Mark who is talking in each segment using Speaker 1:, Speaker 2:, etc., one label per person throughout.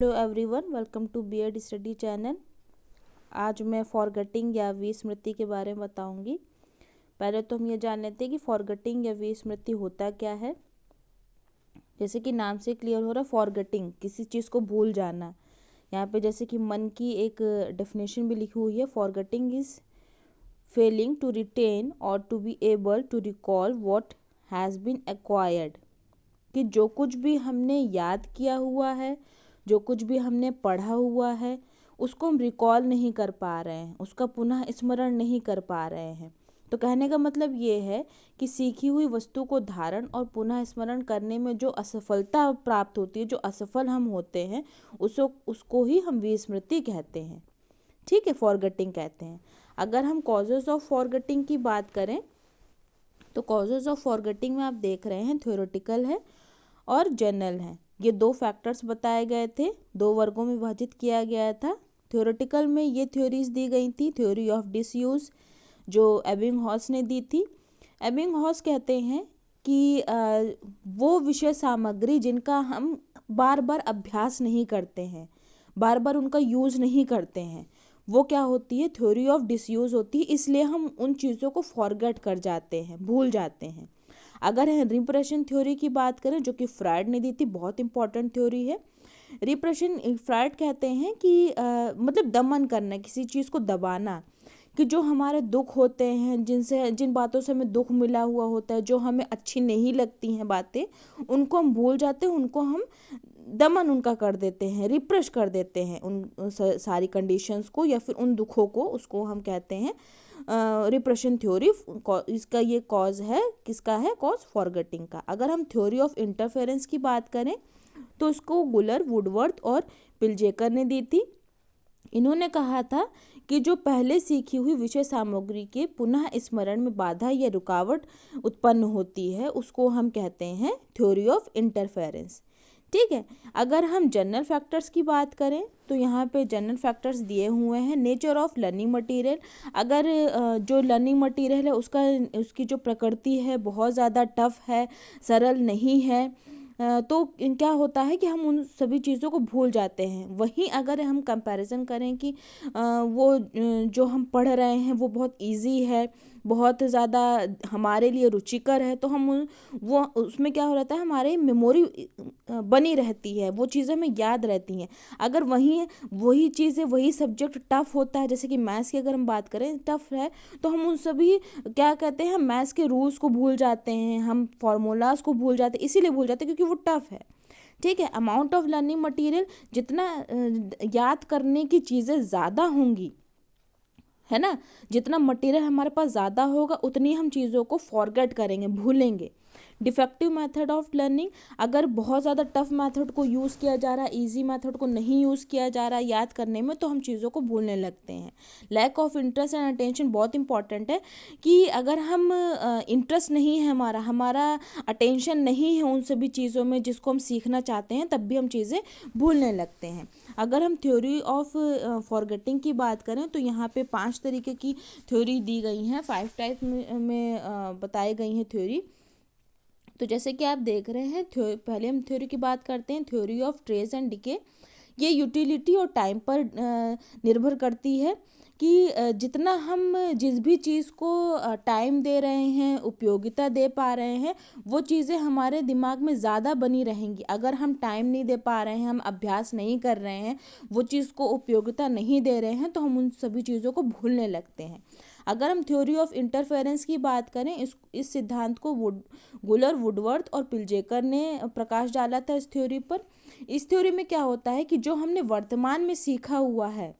Speaker 1: Hello everyone, welcome to B Ed study channel. आज मैं forgetting या विस्मृति के बारे में बताऊंगी। पहले तो हम ये जान लेते हैं कि फॉरगेटिंग या विस्मृति होता क्या है। जैसे कि नाम से क्लियर हो रहा है, फॉरगेटिंग किसी चीज़ को भूल जाना। यहाँ पे जैसे कि मन की एक डेफिनेशन भी लिखी हुई है, forgetting is failing to retain और to be able to recall what has been acquired. कि जो कुछ भी हमने याद किया हुआ है, जो कुछ भी हमने पढ़ा हुआ है, उसको हम रिकॉल नहीं कर पा रहे हैं, उसका पुनः स्मरण नहीं कर पा रहे हैं। तो कहने का मतलब ये है कि सीखी हुई वस्तु को धारण और पुनः स्मरण करने में जो असफलता प्राप्त होती है, जो असफल हम होते हैं, उसको ही हम विस्मृति कहते हैं। ठीक है, फॉरगेटिंग कहते हैं। अगर हम कॉजेज ऑफ फॉरगेटिंग की बात करें तो कॉजेज ऑफ फॉरगेटिंग में आप देख रहे हैं थ्योरेटिकल है और जनरल है। ये दो फैक्टर्स बताए गए थे, दो वर्गों में विभाजित किया गया था। थ्योरेटिकल में ये थ्योरीज दी गई थी, थ्योरी ऑफ डिसयूज जो एबिंगहॉस ने दी थी। एबिंगहॉस कहते हैं कि वो विषय सामग्री जिनका हम बार बार अभ्यास नहीं करते हैं, बार बार उनका यूज़ नहीं करते हैं, वो क्या होती है, थ्योरी ऑफ डिसयूज होती है। इसलिए हम उन चीज़ों को फॉरगेट कर जाते हैं, भूल जाते हैं। अगर रिप्रेशन थ्योरी की बात करें जो कि फ्रायड ने दी थी, बहुत इंपॉर्टेंट थ्योरी है। रिप्रेशन, फ्रायड कहते हैं कि मतलब दमन करना, किसी चीज़ को दबाना, कि जो हमारे दुख होते हैं, जिन बातों से हमें दुख मिला हुआ होता है, जो हमें अच्छी नहीं लगती हैं बातें, उनको हम भूल जाते हैं, उनको हम दमन उनका कर देते हैं, रिप्रेश कर देते हैं उन सारी कंडीशंस को या फिर उन दुखों को, उसको हम कहते हैं रिप्रेशन थ्योरी। इसका ये कॉज है, किसका है कॉज, फॉरगेटिंग का। अगर हम थ्योरी ऑफ इंटरफेरेंस की बात करें तो इसको गुलर, वुडवर्थ और पिलजेकर ने दी थी। इन्होंने कहा था कि जो पहले सीखी हुई विषय सामग्री के पुनः स्मरण में बाधा या रुकावट उत्पन्न होती है, उसको हम कहते हैं थ्योरी ऑफ इंटरफेरेंस। ठीक है। अगर हम जनरल फैक्टर्स की बात करें तो यहाँ पे जनरल फैक्टर्स दिए हुए हैं। नेचर ऑफ लर्निंग मटेरियल, अगर जो लर्निंग मटेरियल है उसकी जो प्रकृति है बहुत ज़्यादा टफ है, सरल नहीं है, तो क्या होता है कि हम उन सभी चीज़ों को भूल जाते हैं। वहीं अगर हम कंपैरिजन करें कि वो जो हम पढ़ रहे हैं वो बहुत इजी है, बहुत ज़्यादा हमारे लिए रुचिकर है, तो हम वो उसमें क्या हो रहता है, हमारे मेमोरी बनी रहती है, वो चीज़ें हमें याद रहती हैं। अगर वही चीज़ें, वही सब्जेक्ट टफ होता है, जैसे कि मैथ्स की अगर हम बात करें टफ है, तो हम उन सभी क्या कहते हैं, हम मैथ्स के रूल्स को भूल जाते हैं, हम फार्मूलाज को भूल जाते हैं, इसीलिए भूल जाते हैं क्योंकि वो टफ है। ठीक है। अमाउंट ऑफ लर्निंग मटेरियल, जितना याद करने की चीज़ें ज़्यादा होंगी, है ना, जितना मटेरियल हमारे पास ज़्यादा होगा उतनी हम चीज़ों को फॉरगेट करेंगे, भूलेंगे। डिफेक्टिव मेथड ऑफ लर्निंग, अगर बहुत ज़्यादा टफ मेथड को यूज़ किया जा रहा है, इजी मेथड को नहीं यूज़ किया जा रहा है याद करने में, तो हम चीज़ों को भूलने लगते हैं। Lack of interest and attention बहुत इंपॉर्टेंट है, कि अगर हम इंटरेस्ट नहीं है, हमारा अटेंशन नहीं है उन सभी चीज़ों में जिसको हम सीखना चाहते हैं, तब भी हम चीज़ें भूलने लगते हैं। अगर हम थ्योरी ऑफ फॉरगेटिंग की बात करें तो यहाँ पे 5 तरीके की थ्योरी दी गई हैं, 5 टाइप में बताई गई हैं थ्योरी। तो जैसे कि आप देख रहे हैं, पहले हम थ्योरी की बात करते हैं, theory of trace and decay. ये यूटिलिटी और टाइम पर निर्भर करती है, कि जितना हम जिस भी चीज़ को टाइम दे रहे हैं, उपयोगिता दे पा रहे हैं, वो चीज़ें हमारे दिमाग में ज़्यादा बनी रहेंगी। अगर हम टाइम नहीं दे पा रहे हैं, हम अभ्यास नहीं कर रहे हैं, वो चीज़ को उपयोगिता नहीं दे रहे हैं, तो हम उन सभी चीज़ों को भूलने लगते हैं। अगर हम थ्योरी ऑफ इंटरफेरेंस की बात करें, इस सिद्धांत को गुलर, वुडवर्थ और पिलजेकर ने प्रकाश डाला था इस थ्योरी पर। इस थ्योरी में क्या होता है कि जो हमने वर्तमान में सीखा हुआ है,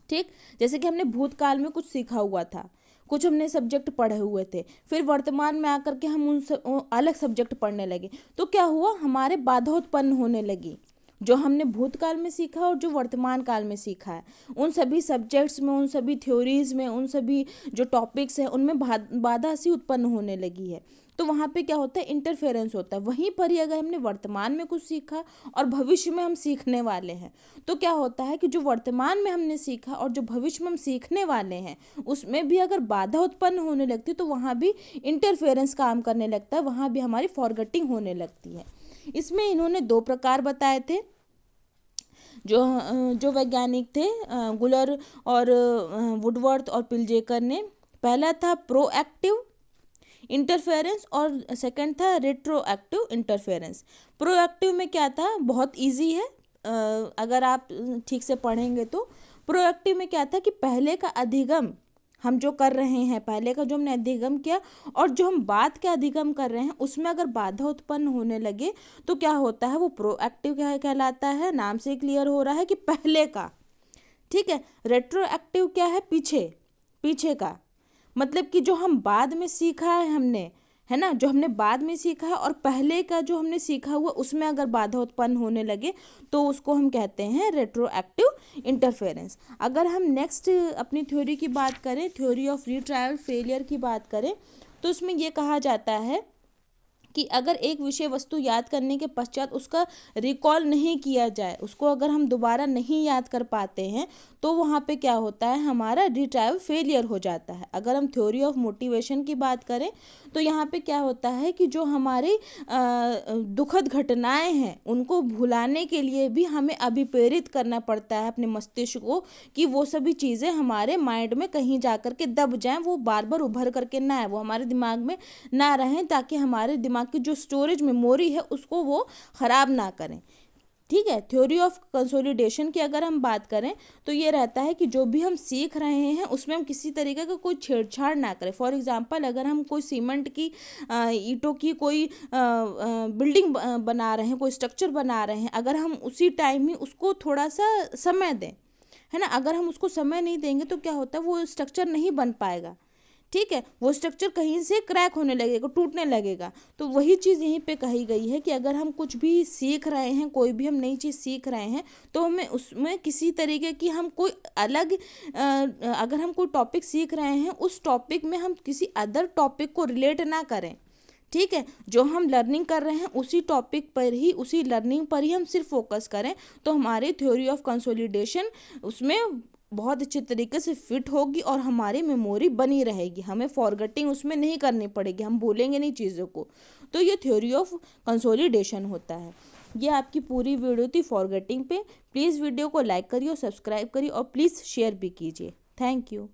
Speaker 1: ठीक, जैसे कि हमने भूतकाल में कुछ सीखा हुआ था, कुछ हमने सब्जेक्ट पढ़े हुए थे, फिर वर्तमान में आकर के हम उन अलग सब्जेक्ट पढ़ने लगे, तो क्या हुआ, हमारे बाधा उत्पन्न होने लगी। जो हमने भूतकाल में सीखा और जो वर्तमान काल में सीखा है, उन सभी सब्जेक्ट्स में, उन सभी थ्योरीज में, उन सभी जो टॉपिक्स हैं, उनमें बाधा सी उत्पन्न होने लगी है। तो वहाँ पे क्या होता है, इंटरफेरेंस होता है। वहीं पर ही अगर हमने वर्तमान में कुछ सीखा और भविष्य में हम सीखने वाले हैं, तो क्या होता है कि जो वर्तमान में हमने सीखा और जो भविष्य में हम सीखने वाले हैं, उसमें भी अगर बाधा उत्पन्न होने लगती है, तो वहाँ भी इंटरफेरेंस काम करने लगता है, वहाँ भी हमारी फॉरगेटिंग होने लगती है। इसमें इन्होंने 2 प्रकार बताए थे। जो वैज्ञानिक थे गुलर और वुडवर्थ और पिलजेकर ने। पहला था प्रोएक्टिव इंटरफेरेंस और सेकंड था रेट्रोएक्टिव इंटरफेरेंस। प्रोएक्टिव में क्या था, बहुत इजी है, अगर आप ठीक से पढ़ेंगे तो। प्रोएक्टिव में क्या था कि पहले का अधिगम हम जो कर रहे हैं, पहले का जो हमने अधिगम किया और जो हम बाद का अधिगम कर रहे हैं उसमें अगर बाधा उत्पन्न होने लगे तो क्या होता है, वो प्रोएक्टिव कहलाता है। नाम से क्लियर हो रहा है कि पहले का, ठीक है। रेट्रोएक्टिव क्या है, पीछे का, मतलब कि जो हम बाद में सीखा है हमने, है ना, जो हमने बाद में सीखा है और पहले का जो हमने सीखा हुआ उसमें अगर बाधा उत्पन्न होने लगे तो उसको हम कहते हैं रेट्रोएक्टिव इंटरफेरेंस। अगर हम नेक्स्ट अपनी थ्योरी की बात करें, थ्योरी ऑफ रीट्रायल फेलियर की बात करें, तो उसमें ये कहा जाता है कि अगर एक विषय वस्तु याद करने के पश्चात उसका रिकॉल नहीं किया जाए, उसको अगर हम दोबारा नहीं याद कर पाते हैं तो वहाँ पे क्या होता है, हमारा रिट्रायल फेलियर हो जाता है। अगर हम थ्योरी ऑफ मोटिवेशन की बात करें तो यहाँ पे क्या होता है कि जो हमारी दुखद घटनाएं हैं उनको भुलाने के लिए भी हमें अभिप्रेरित करना पड़ता है अपने मस्तिष्क को कि वो सभी चीज़ें हमारे माइंड में कहीं जा कर के दब जाएं, वो बार बार उभर करके ना आए, वो हमारे दिमाग में ना रहें, ताकि हमारे दिमाग की जो स्टोरेज मेमोरी है उसको वो ख़राब ना करें, ठीक है। थ्योरी ऑफ कंसोलिडेशन की अगर हम बात करें तो ये रहता है कि जो भी हम सीख रहे हैं उसमें हम किसी तरीके का कोई छेड़छाड़ ना करें। फॉर एग्जांपल, अगर हम कोई सीमेंट की ईंटों की कोई बिल्डिंग बना रहे हैं, कोई स्ट्रक्चर बना रहे हैं, अगर हम उसी टाइम ही उसको थोड़ा सा समय दें, है ना, अगर हम उसको समय नहीं देंगे तो क्या होता है, वो स्ट्रक्चर नहीं बन पाएगा, ठीक है, वो स्ट्रक्चर कहीं से क्रैक होने लगेगा, टूटने लगेगा। तो वही चीज़ यहीं पे कही गई है कि अगर हम कुछ भी सीख रहे हैं, कोई भी हम नई चीज़ सीख रहे हैं, तो हमें उसमें किसी तरीके की हम कोई अलग अगर हम कोई टॉपिक सीख रहे हैं उस टॉपिक में हम किसी अदर टॉपिक को रिलेट ना करें, ठीक है। जो हम लर्निंग कर रहे हैं उसी टॉपिक पर ही, उसी लर्निंग पर ही हम सिर्फ फोकस करें तो हमारी थ्योरी ऑफ कंसोलिडेशन उसमें बहुत अच्छे तरीके से फिट होगी और हमारी मेमोरी बनी रहेगी, हमें फॉरगेटिंग उसमें नहीं करनी पड़ेगी, हम भूलेंगे नहीं चीज़ों को। तो ये थ्योरी ऑफ कंसोलिडेशन होता है। ये आपकी पूरी वीडियो थी फॉरगेटिंग पे। प्लीज़ वीडियो को लाइक करिए और सब्सक्राइब करिए और प्लीज़ शेयर भी कीजिए। Thank you.